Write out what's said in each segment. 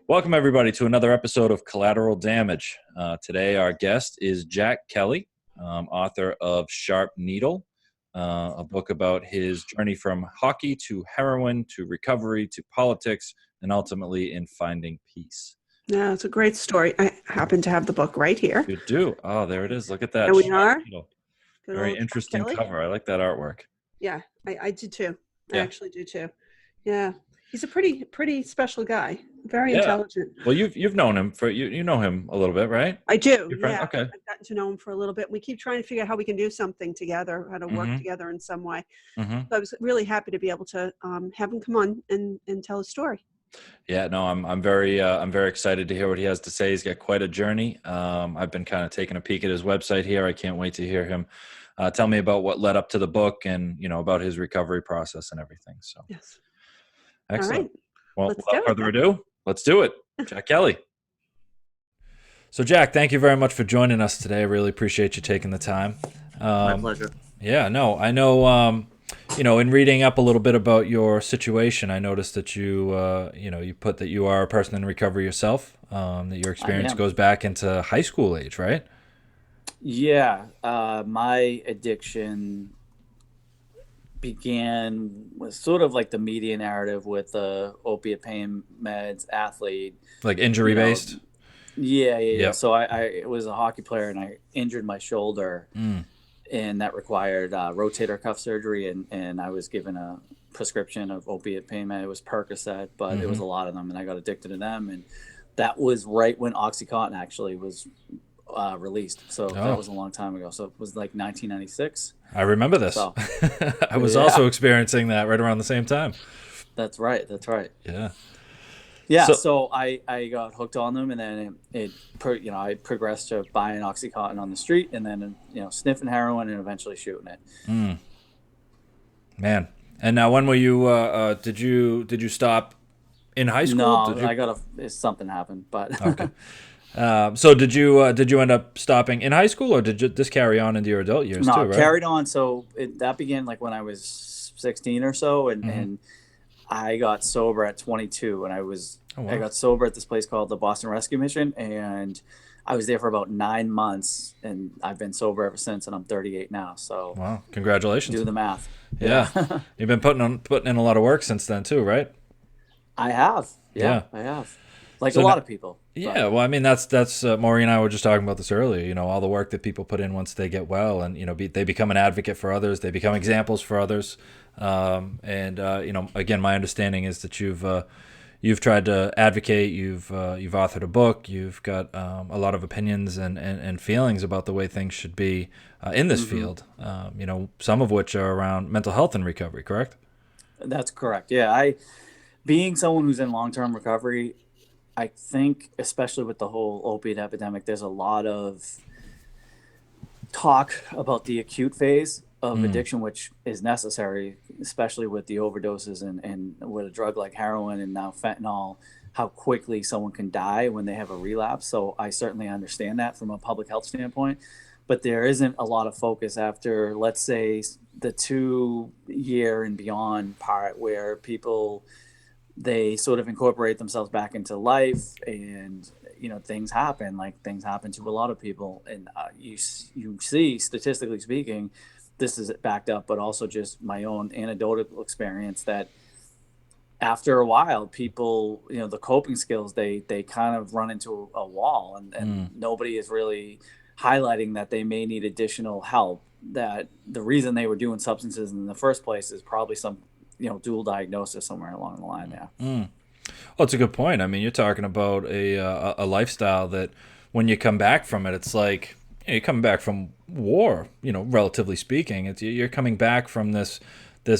Welcome, everybody, to another episode of Collateral Damage. Today, our guest is Jack Kelly, author of Sharp Needle, a book about his journey from hockey to heroin to recovery to politics and ultimately in finding peace. Yeah, it's a great story. I happen to have the book right here. You do? Oh, there it is. Look at that. There we Sharp are. Needle. Good Very old Jack interesting Kelly. cover. I like that artwork. Yeah, I do too. I Yeah. actually do too. Yeah, he's a pretty special guy. Very Yeah. intelligent. Well, you've known him for you know him a little bit, right? I do. Your friend? Yeah, Okay. I've gotten to know him for a little bit. We keep trying to figure out how we can do something together, how to work Mm-hmm. together in some way. Mm-hmm. So I was really happy to be able to have him come on and tell his story. Yeah, no, I'm very excited to hear what he has to say. He's got quite a journey. I've been kind of taking a peek at his website here. I can't wait to hear him tell me about what led up to the book and about his recovery process and everything. So Yes. excellent. All right. Well, Let's without do it further then. ado, let's do it. Jack Kelly. So Jack, thank you very much for joining us today. I really appreciate you taking the time. My pleasure. Yeah, no, I know. In reading up a little bit about your situation, I noticed that you put that you are a person in recovery yourself. That your experience goes back into high school age, right? Yeah, my addiction began with sort of like the media narrative with the opiate pain meds athlete. Like injury based. Yeah. Yep. So I was a hockey player and I injured my shoulder. And that required rotator cuff surgery, and I was given a prescription of opiate pain med. It was Percocet, but it was a lot of them, and I got addicted to them. And that was right when OxyContin actually was released. So that was a long time ago. So it was like 1996. I remember this. So, I was also experiencing that right around the same time. That's right. Yeah. Yeah, so I got hooked on them, and then I progressed to buying OxyContin on the street, and then sniffing heroin, and eventually shooting it. Man, and now when were you? Did you stop in high school? No, something happened, but okay. So did you end up stopping in high school, or did you this carry on into your adult years too? Right? Carried on. So that began like when I was 16 or so, and I got sober at 22, and I got sober at this place called the Boston Rescue Mission, and I was there for about 9 months, and I've been sober ever since, and I'm 38 now. So wow, congratulations! Do the math. Yeah, you've been putting in a lot of work since then too, right? I have. Yeah. I have. Like a lot of people. Yeah, well, I mean that's Maureen and I were just talking about this earlier. All the work that people put in once they get well, and they become an advocate for others, they become examples for others. Again, my understanding is that you've tried to advocate, you've authored a book, you've got a lot of opinions and feelings about the way things should be in this field. Some of which are around mental health and recovery. Correct? That's correct. Yeah, being someone who's in long-term recovery, I think, especially with the whole opiate epidemic, there's a lot of talk about the acute phase of addiction, which is necessary, especially with the overdoses and with a drug like heroin and now fentanyl, how quickly someone can die when they have a relapse. So I certainly understand that from a public health standpoint, but there isn't a lot of focus after, let's say, the 2-year and beyond part where people, they sort of incorporate themselves back into life, and things happen to a lot of people, and you see, statistically speaking, this is backed up, but also just my own anecdotal experience, that after a while, people, the coping skills, they kind of run into a wall, and nobody is really highlighting that they may need additional help, that the reason they were doing substances in the first place is probably some dual diagnosis somewhere along the line there. Well, it's a good point. I mean, you're talking about a lifestyle that when you come back from it, it's like you're coming back from war, relatively speaking. You're coming back from this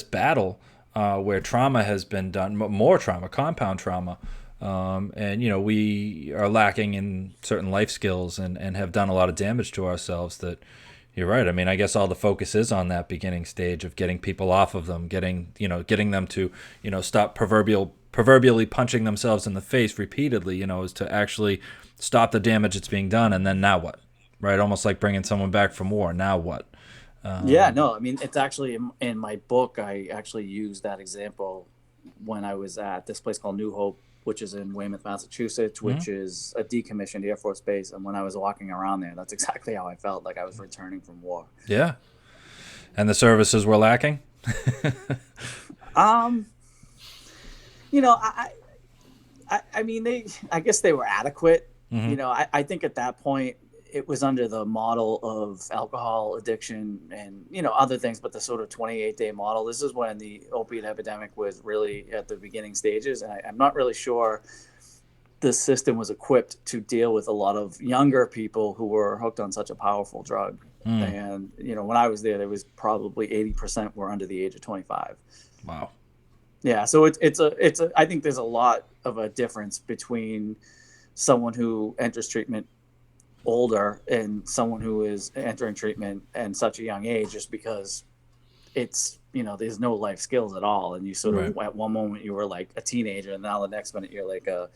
battle where trauma has been done, more trauma, compound trauma. And we are lacking in certain life skills and have done a lot of damage to ourselves. That you're right. I mean, I guess all the focus is on that beginning stage of getting people off of them, getting them to stop proverbially punching themselves in the face repeatedly. Is to actually stop the damage that's being done, and then now what? Right, almost like bringing someone back from war. Now what? I mean, it's actually in my book. I actually use that example when I was at this place called New Hope which is in Weymouth, Massachusetts, which is a decommissioned Air Force base. And when I was walking around there, that's exactly how I felt, like I was returning from war. Yeah. And the services were lacking? You know, I mean, I guess they were adequate. You know, I think at that point it was under the model of alcohol addiction and, you know, other things, but the sort of 28-day model. This is when the opiate epidemic was really at the beginning stages. And I'm not really sure the system was equipped to deal with a lot of younger people who were hooked on such a powerful drug. And, you know, when I was there was probably 80% were under the age of 25. Wow. Yeah. So I think there's a lot of a difference between someone who enters treatment older and someone who is entering treatment at such a young age, just because it's, you know, there's no life skills at all. And you sort of, at one moment you were like a teenager, and now the next minute you're like a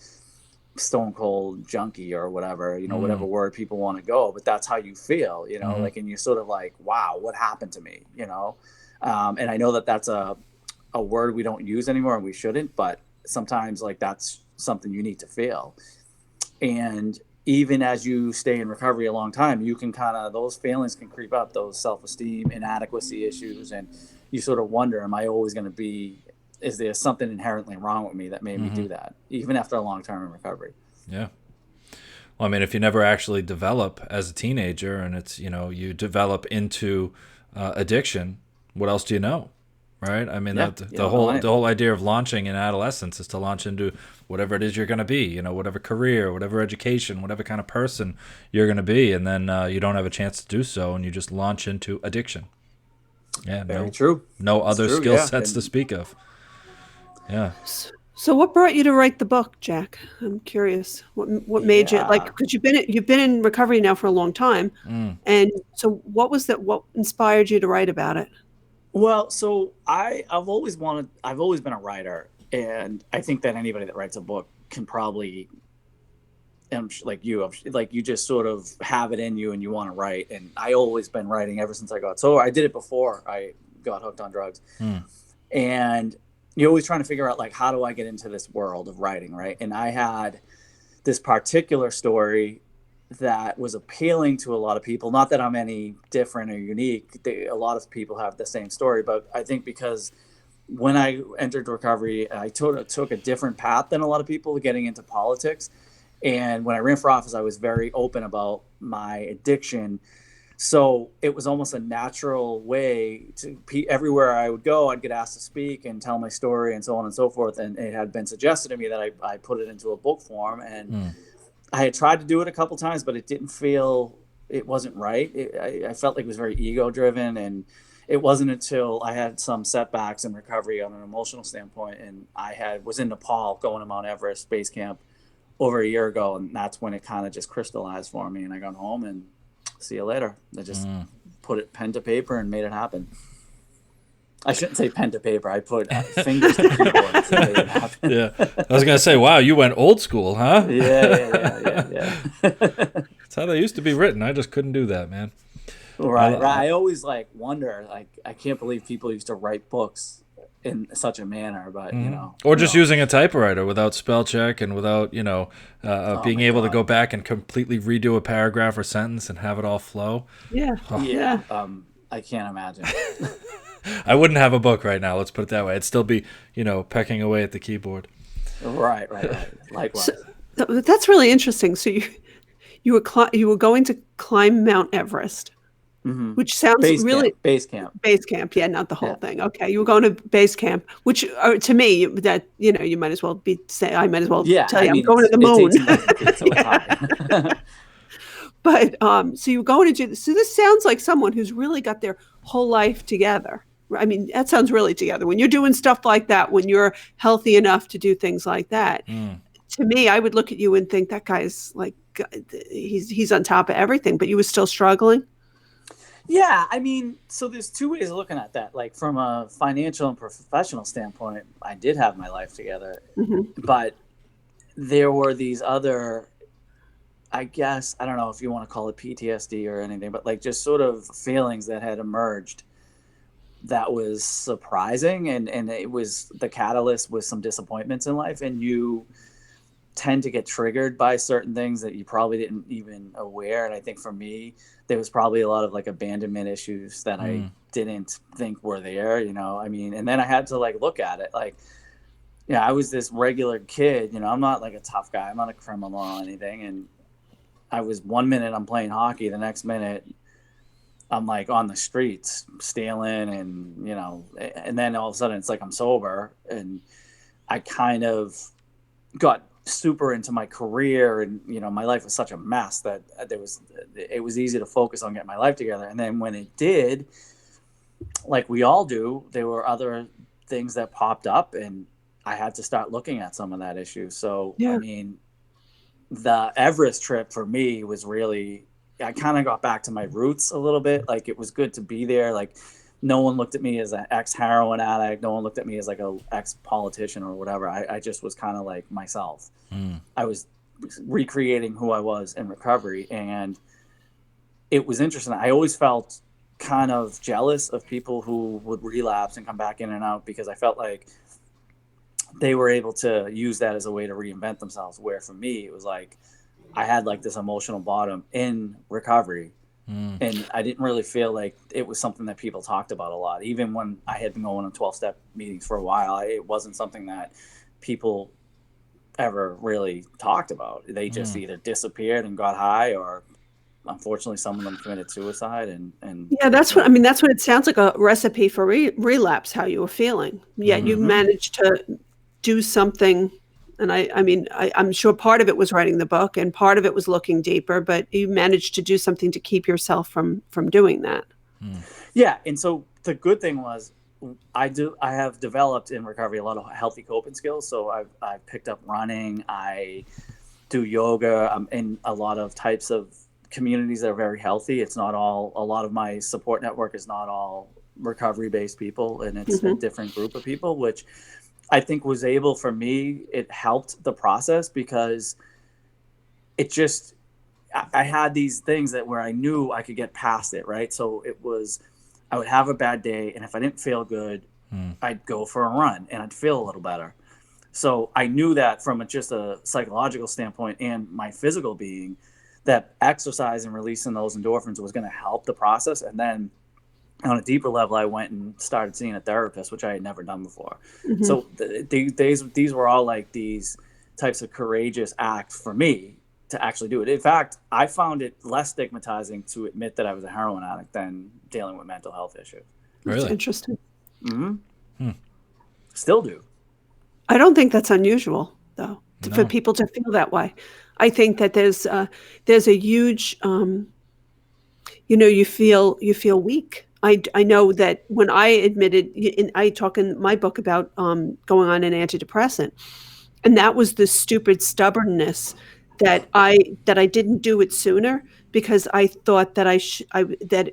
stone cold junkie or whatever, you know, whatever word people want to go, but that's how you feel, you know, like, and you're sort of like, wow, what happened to me, you know? And I know that that's a word we don't use anymore and we shouldn't, but sometimes like that's something you need to feel. And even as you stay in recovery a long time, you can kind of, those feelings can creep up, those self-esteem, inadequacy issues. And you sort of wonder, am I always going to be, is there something inherently wrong with me that made me do that, even after a long time in recovery? Yeah. Well, I mean, if you never actually develop as a teenager and it's, you know, you develop into addiction, what else do you know? Right. I mean, the whole idea of launching in adolescence is to launch into whatever it is you're going to be, you know, whatever career, whatever education, whatever kind of person you're going to be. And then you don't have a chance to do so. And you just launch into addiction. Yeah. Very true. No other skill sets to speak of. Yeah. So what brought you to write the book, Jack? I'm curious. What made you, like, because you've been in recovery now for a long time. And so what was that, what inspired you to write about it? Well, so I've always been a writer, and I think that anybody that writes a book can probably, like you just sort of have it in you and you want to write. And I always been writing ever since I got sober. I did it before I got hooked on drugs. And you're always trying to figure out, like, how do I get into this world of writing, right? And I had this particular story that was appealing to a lot of people. Not that I'm any different or unique. A lot of people have the same story, but I think because when I entered recovery, I took a different path than a lot of people getting into politics. And when I ran for office, I was very open about my addiction. So it was almost a natural way to, everywhere I would go, I'd get asked to speak and tell my story and so on and so forth. And it had been suggested to me that I put it into a book form. And I had tried to do it a couple times, but it wasn't right. I felt like it was very ego driven, and it wasn't until I had some setbacks in recovery on an emotional standpoint, and was in Nepal going to Mount Everest base camp over a year ago, and that's when it kind of just crystallized for me. And I got home and see you later. I just put it pen to paper and made it happen. I shouldn't say pen to paper. I put fingers to keyboard and made it happen. Yeah, I was gonna say, wow, you went old school, huh? Yeah. That's how they used to be written. I just couldn't do that, man. Right. I always wonder, I can't believe people used to write books in such a manner, but you know, or just using a typewriter without spell check and without, you know, being able to go back and completely redo a paragraph or sentence and have it all flow. I can't imagine. I wouldn't have a book right now. Let's put it that way. I'd still be, you know, pecking away at the keyboard. Right. Likewise. So, that's really interesting. So you were going to climb Mount Everest, which sounds base camp. Base camp, yeah, not the whole thing. Okay, you were going to base camp, which to me, that, you know, you might as well I might as well tell you, I'm going to the moon. But so you were going to do this. So this sounds like someone who's really got their whole life together. I mean, that sounds really together. When you're doing stuff like that, when you're healthy enough to do things like that, to me, I would look at you and think that guy's like, he's on top of everything, but you were still struggling. Yeah, I mean, so there's two ways of looking at that. Like, from a financial and professional standpoint, I did have my life together, but there were these other, I guess, I don't know if you want to call it PTSD or anything, but like just sort of feelings that had emerged that was surprising. And it was, the catalyst was some disappointments in life. And tend to get triggered by certain things that you probably didn't even aware. And I think for me, there was probably a lot of like abandonment issues that I didn't think were there, you know. I mean, and then I had to like look at it like, yeah, I was this regular kid, you know. I'm not like a tough guy, I'm not a criminal or anything. And I was 1 minute I'm playing hockey, the next minute I'm like on the streets stealing, and you know, and then all of a sudden it's like I'm sober, and I kind of got super into my career, and you know, my life was such a mess that it was easy to focus on getting my life together. And then when it did, like we all do, there were other things that popped up, and I had to start looking at some of that issue. So Yeah. I mean, the Everest trip for me was really, I kind of got back to my roots a little bit. Like it was good to be there. Like no one looked at me as an ex heroin addict. No one looked at me as like a ex politician or whatever. I just was kind of like myself. I was recreating who I was in recovery. And it was interesting. I always felt kind of jealous of people who would relapse and come back in and out, because I felt like they were able to use that as a way to reinvent themselves. Where for me, it was like, I had like this emotional bottom in recovery. And I didn't really feel like it was something that people talked about a lot. Even when I had been going on 12-step meetings for a while, it wasn't something that people ever really talked about. They just either disappeared and got high, or unfortunately some of them committed suicide. And Yeah, that's what I mean. That's what it sounds like, a recipe for relapse, how you were feeling. Yet you managed to do something. And I mean, I'm sure part of it was writing the book and part of it was looking deeper, but you managed to do something to keep yourself from doing that. Yeah. And so the good thing was, I have developed in recovery a lot of healthy coping skills. So I've picked up running, I do yoga. I'm in a lot of types of communities that are very healthy. It's not all, a lot of my support network is not all recovery based people, and it's a different group of people, which I think was able, for me, it helped the process, because it just, I had these things that where I knew I could get past it, right? So it was, I would have a bad day, and if I didn't feel good, I'd go for a run and I'd feel a little better. So I knew that from just a psychological standpoint and my physical being, that exercise and releasing those endorphins was going to help the process. And then on a deeper level, I went and started seeing a therapist, which I had never done before. So these were all like these types of courageous acts for me to actually do it. In fact, I found it less stigmatizing to admit that I was a heroin addict than dealing with mental health issues. That's Really? interesting. Still do. I don't think that's unusual, though, for No. people to feel that way. I think that there's a huge, you feel weak. I know that when I admitted, I talk in my book about going on an antidepressant, and that was the stupid stubbornness that I didn't do it sooner, because I thought that that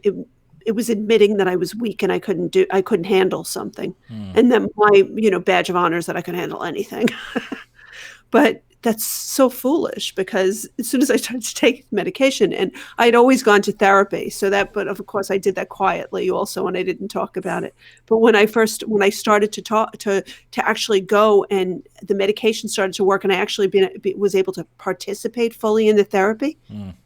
it was admitting that I was weak and I couldn't handle something, and then my badge of honor is that I could handle anything. But that's so foolish, because as soon as I started to take medication, and I'd always gone to therapy, but of course I did that quietly also, and I didn't talk about it. But when I started to talk to actually go, and the medication started to work, and I actually was able to participate fully in the therapy,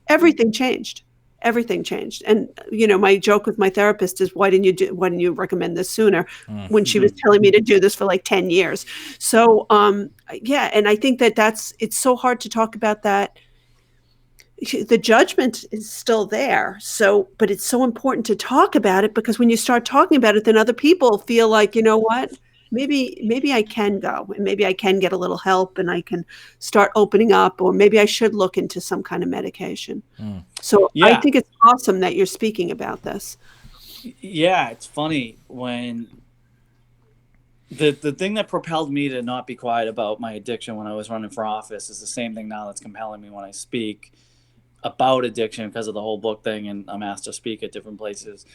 everything changed. Everything changed. And my joke with my therapist is, why didn't you recommend this sooner, when she was telling me to do this for like 10 years. So yeah, and I think that it's so hard to talk about that. The judgment is still there. So, but it's so important to talk about it, because when you start talking about it, then other people feel like, you know what, maybe I can go, and maybe I can get a little help, and I can start opening up, or maybe I should look into some kind of medication. So I think it's awesome that you're speaking about this. Yeah, it's funny when the thing that propelled me to not be quiet about my addiction when I was running for office is the same thing now that's compelling me when I speak about addiction, because of the whole book thing, and I'm asked to speak at different places.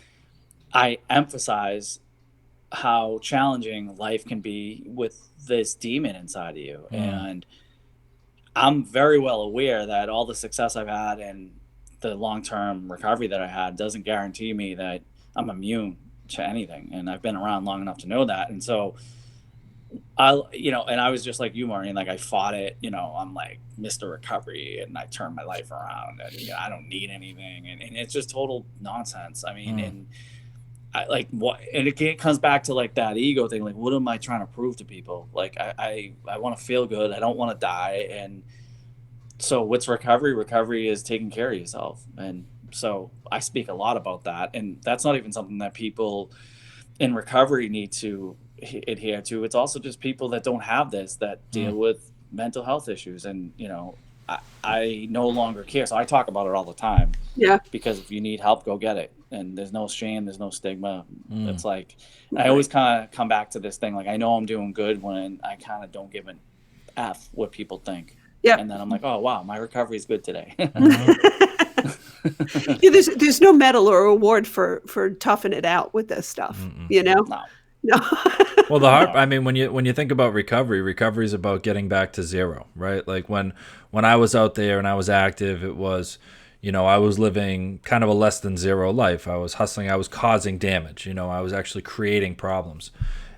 I emphasize how challenging life can be with this demon inside of you. And I'm very well aware that all the success I've had and the long-term recovery that I had doesn't guarantee me that I'm immune to anything. And I've been around long enough to know that. And so and I was just like you, Maureen, like I fought it, I'm like Mr. Recovery and I turned my life around and I don't need anything. And it's just total nonsense. I mean, and I like what, and it comes back to like that ego thing. Like, what am I trying to prove to people? Like, I want to feel good. I don't want to die. And so what's recovery? Recovery is taking care of yourself. And so I speak a lot about that. And that's not even something that people in recovery need to adhere to. It's also just people that don't have this, that deal with mental health issues. And, I no longer care. So I talk about it all the time. Yeah. Because if you need help, go get it. And there's no shame, there's no stigma. It's like, I always kind of come back to this thing. Like, I know I'm doing good when I kind of don't give an F what people think. Yeah. And then I'm like, oh, wow, my recovery is good today. Yeah, there's no medal or award for toughing it out with this stuff, No. Well, I mean, when you think about recovery is about getting back to zero, right? Like when I was out there and I was active, it was, I was living kind of a less than zero life. I was hustling, I was causing damage, I was actually creating problems.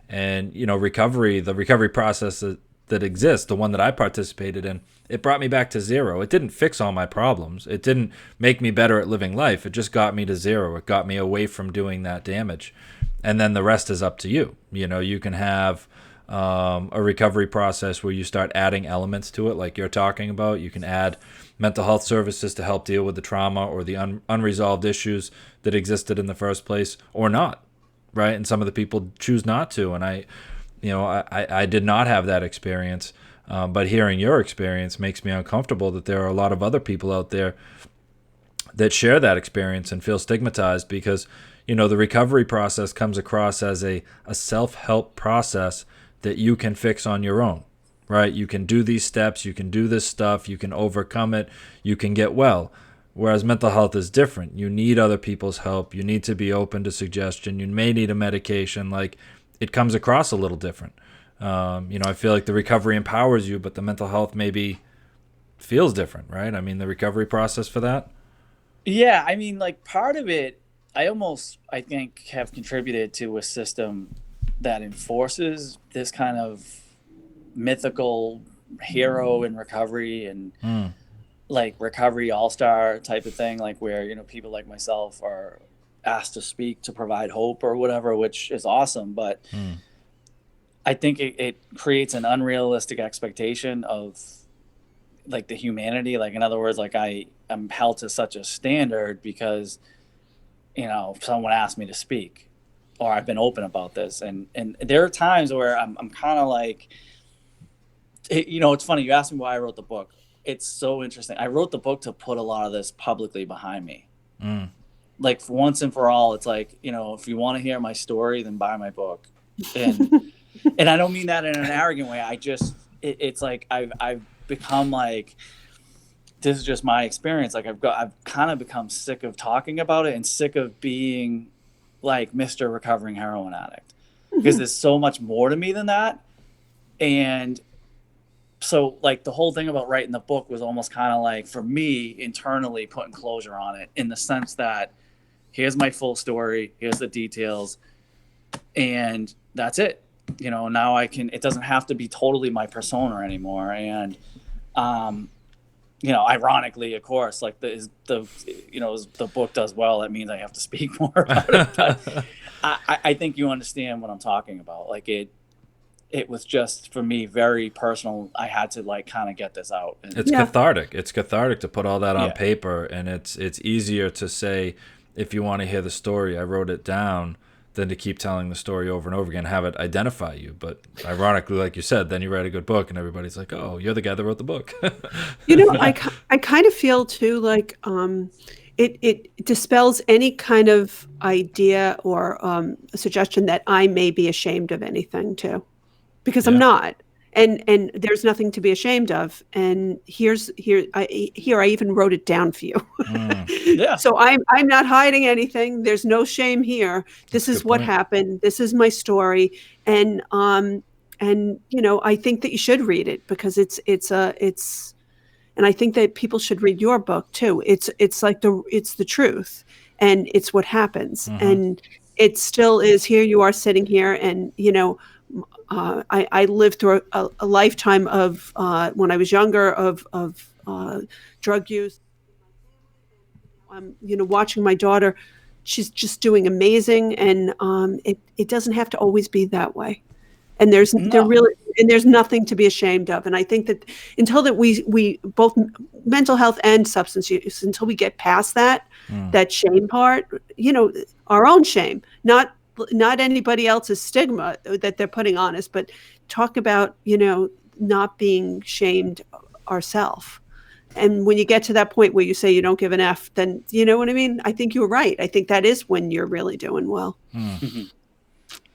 And, the recovery process that exists, the one that I participated in, it brought me back to zero. It didn't fix all my problems. It didn't make me better at living life. It just got me to zero. It got me away from doing that damage. And then the rest is up to you. You can have a recovery process where you start adding elements to it, like you're talking about. You can add mental health services to help deal with the trauma or the unresolved issues that existed in the first place, or not, right? And some of the people choose not to. And I did not have that experience, but hearing your experience makes me uncomfortable that there are a lot of other people out there that share that experience and feel stigmatized because, the recovery process comes across as a self-help process that you can fix on your own, right? You can do these steps, you can do this stuff, you can overcome it, you can get well. Whereas mental health is different. You need other people's help. You need to be open to suggestion. You may need a medication. Like, it comes across a little different. I feel like the recovery empowers you, but the mental health maybe feels different, right? I mean, the recovery process for that. Yeah, I mean, like part of it, I think, have contributed to a system that enforces this kind of mythical hero in recovery and like recovery all-star type of thing, like where, people like myself are asked to speak to provide hope or whatever, which is awesome. But I think it creates an unrealistic expectation of like the humanity. Like, in other words, like I'm held to such a standard because, someone asked me to speak or I've been open about this. And there are times where I'm kind of like, it's funny. You asked me why I wrote the book. It's so interesting. I wrote the book to put a lot of this publicly behind me. Like, for once and for all, it's like, if you want to hear my story, then buy my book. And and I don't mean that in an arrogant way. It's like I've become like, this is just my experience. Like, I've kind of become sick of talking about it and sick of being like Mr. Recovering Heroin Addict, because there's so much more to me than that. And so, like, the whole thing about writing the book was almost kind of like, for me, internally putting closure on it, in the sense that here's my full story, here's the details, and that's it. Now it doesn't have to be totally my persona anymore. And, ironically, of course, like the book does well, that means I have to speak more about it. But I think you understand what I'm talking about. Like, it was just, for me, very personal. I had to like kind of get this out. And it's cathartic. It's cathartic to put all that on paper, and it's easier to say, if you want to hear the story, I wrote it down, than to keep telling the story over and over again, have it identify you. But ironically, like you said, then you write a good book and everybody's like, oh, you're the guy that wrote the book. I kind of feel too like it dispels any kind of idea or a suggestion that I may be ashamed of anything too, because I'm not. And there's nothing to be ashamed of. And here I even wrote it down for you. So I'm not hiding anything. There's no shame here. This is what happened. This is my story. And I think that you should read it, because it's and I think that people should read your book too. It's like it's the truth, and it's what happens. And it still is. Here you are sitting here, and I lived through a lifetime of when I was younger of drug use. Watching my daughter, she's just doing amazing, and it doesn't have to always be that way. And there's No. there's nothing to be ashamed of. And I think that until that we both mental health and substance use, until we get past that shame part, our own shame, not anybody else's stigma that they're putting on us, but talk about not being shamed ourselves. And when you get to that point where you say you don't give an F, then you know what I mean? I think you were right. I think that is when you're really doing well.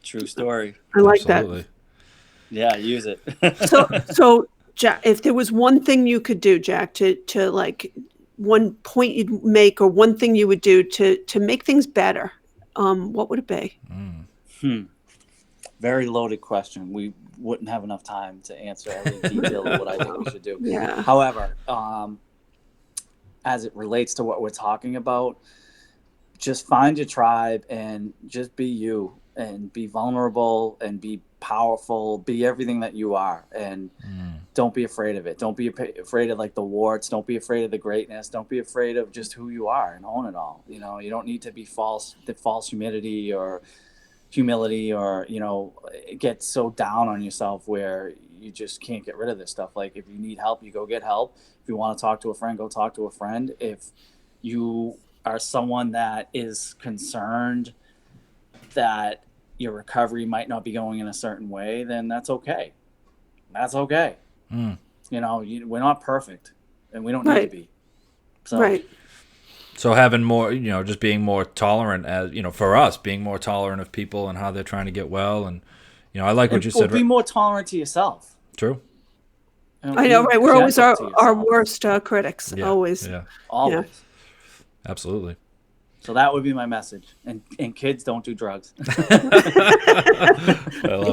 True story. I like Absolutely. that. Yeah, use it. So Jack, if there was one thing you could do, Jack, to like one point you'd make or one thing you would do to make things better, what would it be? Very loaded question. We wouldn't have enough time to answer every detail of what I think we should do. Yeah. However, as it relates to what we're talking about, just find your tribe and just be you and be vulnerable and be powerful, be everything that you are, and don't be afraid of it. Don't be afraid of like the warts. Don't be afraid of the greatness. Don't be afraid of just who you are and own it all. You don't need to be false humility or get so down on yourself where you just can't get rid of this stuff. Like if you need help, you go get help. If you want to talk to a friend, go talk to a friend. If you are someone that is concerned that your recovery might not be going in a certain way, then that's okay. That's okay. We're not perfect, and we don't need to be. So, right. So having more, just being more tolerant, as for us, being more tolerant of people and how they're trying to get well, and I like what you said. Be more tolerant to yourself. True. I know, right? We're always our worst critics. Yeah. Always. Yeah. Always. Yeah. Absolutely. So that would be my message. And kids, don't do drugs. I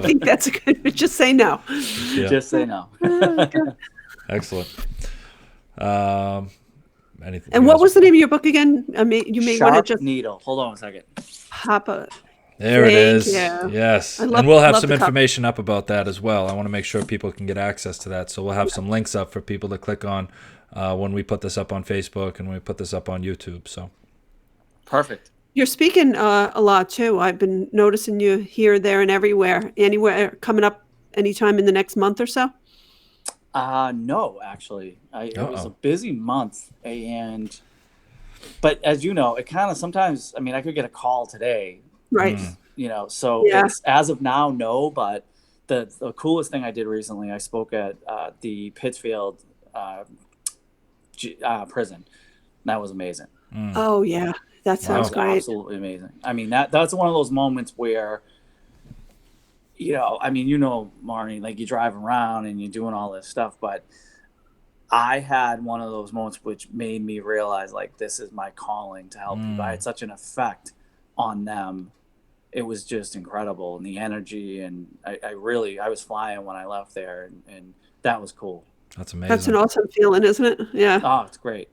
think that's a good. Just say no. Yeah. Just say no. Excellent. Anything? And what was the name of your book again? I mean, you may want to just Needle. Hold on a second. Papa. There it is. You. Yes. And we'll have some information up about that as well. I want to make sure people can get access to that. So we'll have some links up for people to click on when we put this up on Facebook and when we put this up on YouTube. So. Perfect. You're speaking a lot too. I've been noticing you here, there, and everywhere. Anywhere coming up anytime in the next month or so? No, actually. It was a busy month, but as you know, it kind of sometimes. I mean, I could get a call today, right? So it's as of now, no. But the coolest thing I did recently, I spoke at the Pittsfield prison. That was amazing. Oh yeah. That sounds great. Absolutely amazing. I mean, that's one of those moments where, Maureen, like you drive around and you're doing all this stuff, but I had one of those moments which made me realize like, this is my calling to help people. I had such an effect on them. It was just incredible. And the energy, and I was flying when I left there, and that was cool. That's amazing. That's an awesome feeling, isn't it? Yeah. Oh, it's great.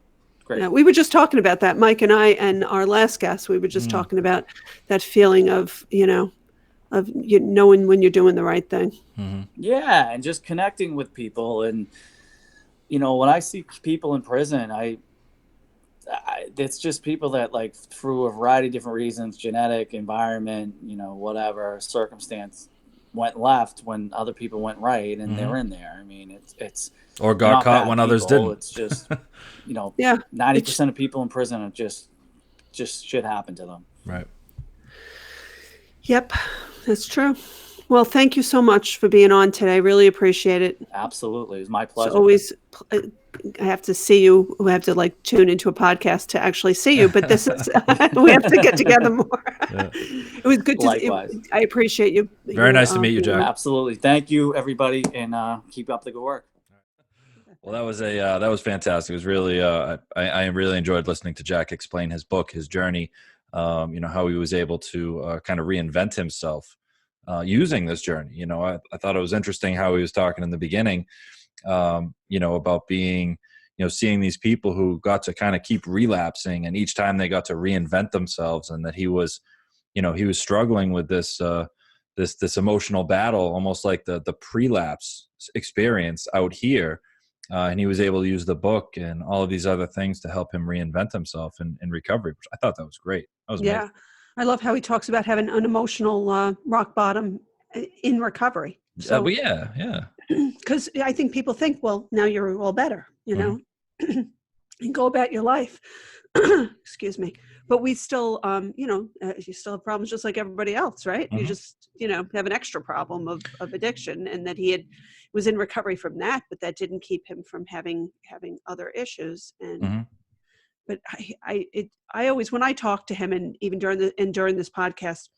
Great. Yeah, we were just talking about that, Mike and I, and our last guest. We were just talking about that feeling of knowing when you're doing the right thing. Mm-hmm. Yeah, and just connecting with people, and when I see people in prison, it's just people that like through a variety of different reasons, genetic, environment, whatever circumstance, went left when other people went right, and they're in there. I mean, it's or got caught when others didn't. It's just 90% of people in prison are just shit happened to them. Right. Yep, that's true. Well, thank you so much for being on today. I really appreciate it. Absolutely, it's my pleasure. It's always, I have to see you. We have to like tune into a podcast to actually see you, but this is we have to get together more. Yeah. It was good Likewise. I appreciate you. Very nice to meet you, Jack. Absolutely, thank you, everybody, and keep up the good work. Well, that was fantastic. It was really I really enjoyed listening to Jack explain his book, his journey. How he was able to kind of reinvent himself using this journey. I thought it was interesting how he was talking in the beginning. About being, seeing these people who got to kind of keep relapsing, and each time they got to reinvent themselves, and that he was struggling with this this emotional battle, almost like the prelapse experience out here. And he was able to use the book and all of these other things to help him reinvent himself in recovery, which I thought that was great. That was amazing. Yeah. I love how he talks about having an emotional rock bottom in recovery. So, But yeah. because I think people think, well, now you're all better, you know, and go about your life. Excuse me. But we still, you still have problems just like everybody else, right? You just, have an extra problem of addiction, and that he was in recovery from that, but that didn't keep him from having other issues. And but I always, when I talk to him, and even during this podcast,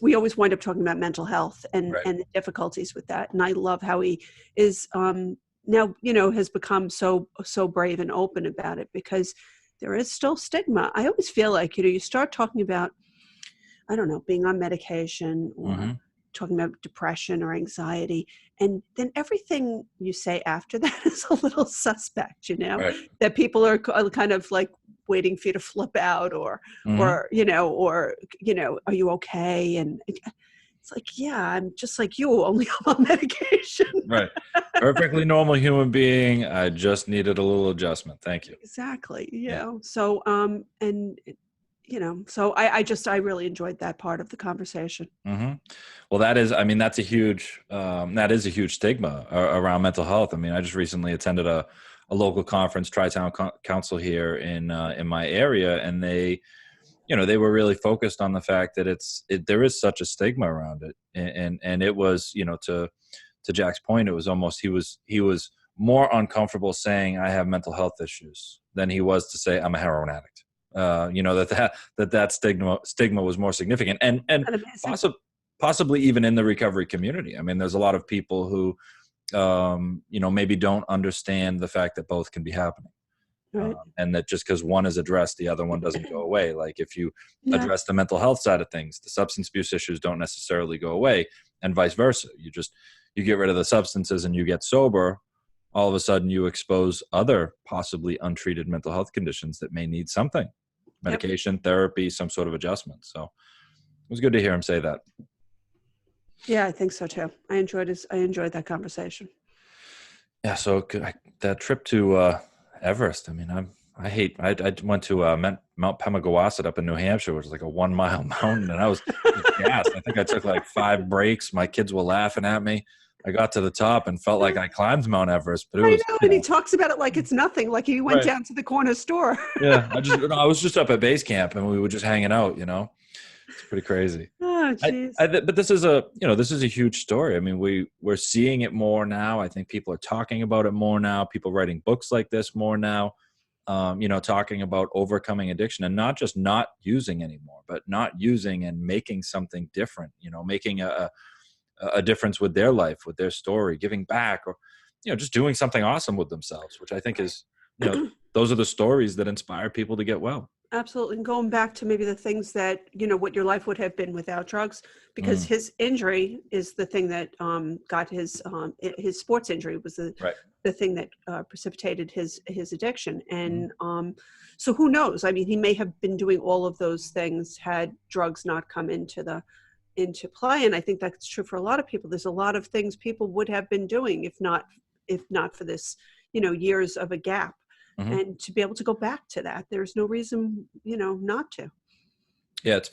we always wind up talking about mental health and the difficulties with that. And I love how he is now, has become so brave and open about it, because there is still stigma. I always feel like, you start talking about, I don't know, being on medication or talking about depression or anxiety, and then everything you say after that is a little suspect, that people are kind of like waiting for you to flip out or are you okay? And it's like, yeah, I'm just like you, only I'm on medication. Right. Perfectly normal human being. I just needed a little adjustment. Thank you. Exactly. So, so I really enjoyed that part of the conversation. Well, that's a huge stigma around mental health. I mean, I just recently attended a local conference, Tri-Town Council here in my area, and they were really focused on the fact that there is such a stigma around it, and it was, to Jack's point, it was almost he was more uncomfortable saying I have mental health issues than he was to say I'm a heroin addict. That stigma was more significant, and possibly even in the recovery community. I mean, there's a lot of people who maybe don't understand the fact that both can be happening. Right. And that just because one is addressed, the other one doesn't go away. Like if you address the mental health side of things, the substance abuse issues don't necessarily go away, and vice versa. You get rid of the substances and you get sober, all of a sudden you expose other possibly untreated mental health conditions that may need something, medication, therapy, some sort of adjustment. So it was good to hear him say that. Yeah, I think so too. I enjoyed that conversation. Yeah. So that trip to Everest, I mean, I went to Mount Pemigewasset up in New Hampshire, which is like a 1 mile mountain, and I was gassed. I think I took like 5 breaks. My kids were laughing at me. I got to the top and felt like I climbed Mount Everest, but I know, and he talks about it like it's nothing, like he went down to the corner store. Yeah, I was just up at base camp, and we were just hanging out. It's pretty crazy. Oh, jeez. But this is a huge story. I mean, we're seeing it more now. I think people are talking about it more now. People writing books like this more now. Talking about overcoming addiction, and not just not using anymore, but not using and making something different. Making a difference with their life, with their story, giving back, or just doing something awesome with themselves, which I think is those are the stories that inspire people to get well. Absolutely. And going back to maybe the things that, what your life would have been without drugs, because his injury is the thing that got his sports injury was the thing that precipitated his addiction. And so who knows? I mean, he may have been doing all of those things had drugs not come into play. And I think that's true for a lot of people. There's a lot of things people would have been doing if not for this, years of a gap. And to be able to go back to that, there's no reason, not to. Yeah, it's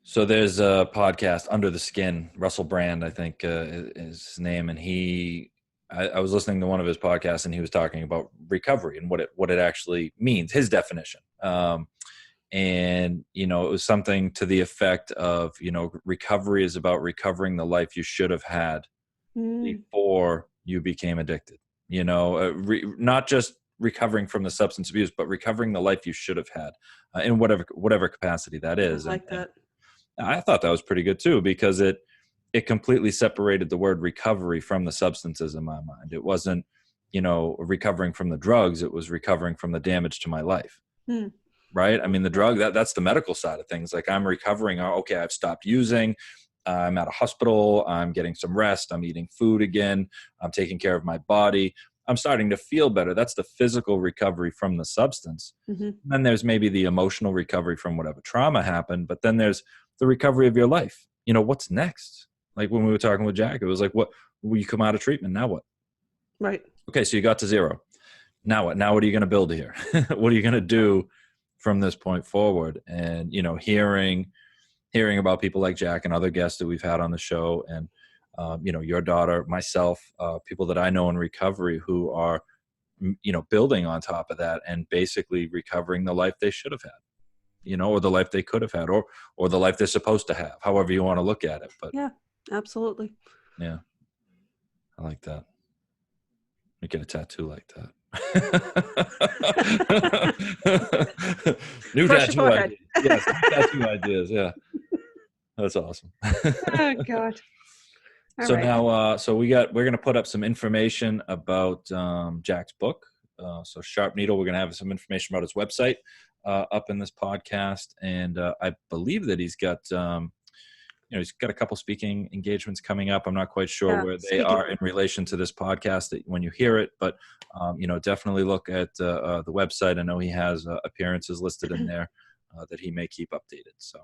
so there's a podcast, Under the Skin. Russell Brand, I think, is his name, and I was listening to one of his podcasts, and he was talking about recovery and what it actually means, his definition. And it was something to the effect of, recovery is about recovering the life you should have had before you became addicted. Not just recovering from the substance abuse, but recovering the life you should have had in whatever capacity that is. I like that. And I thought that was pretty good too, because it completely separated the word recovery from the substances in my mind. It wasn't, recovering from the drugs. It was recovering from the damage to my life. Right. I mean, the drug, that's the medical side of things. Like I'm recovering. Okay, I've stopped using. I'm at a hospital, I'm getting some rest, I'm eating food again, I'm taking care of my body, I'm starting to feel better. That's the physical recovery from the substance. Then there's maybe the emotional recovery from whatever trauma happened, but then there's the recovery of your life. What's next? Like when we were talking with Jack, it was like, what, will you come out of treatment? Now what? Right. Okay, so you got to zero. Now what? Now what are you going to build here? What are you going to do from this point forward? And, hearing about people like Jack and other guests that we've had on the show, and, your daughter, myself, people that I know in recovery who are, building on top of that and basically recovering the life they should have had, or the life they could have had, or the life they're supposed to have, however you want to look at it. But yeah, absolutely. Yeah, I like that. I get a tattoo like that. New Brush tattoo your forehead. ideas. Yes, new tattoo ideas. Yeah, that's awesome. Oh God. All So right. now, we're going to put up some information about Jack's book. So Sharp Needle, we're going to have some information about his website up in this podcast, and I believe that he's got he's got a couple speaking engagements coming up. I'm not quite sure where they are in relation to this podcast that when you hear it, but definitely look at the website. I know he has appearances listed in there that he may keep updated. So.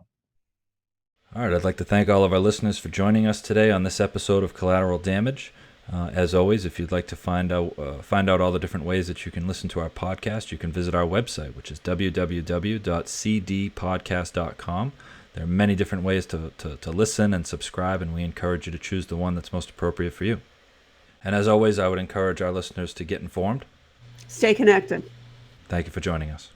All right, I'd like to thank all of our listeners for joining us today on this episode of Collateral Damage. As always, if you'd like to find out all the different ways that you can listen to our podcast, you can visit our website, which is www.cdpodcast.com. There are many different ways to listen and subscribe, and we encourage you to choose the one that's most appropriate for you. And as always, I would encourage our listeners to get informed. Stay connected. Thank you for joining us.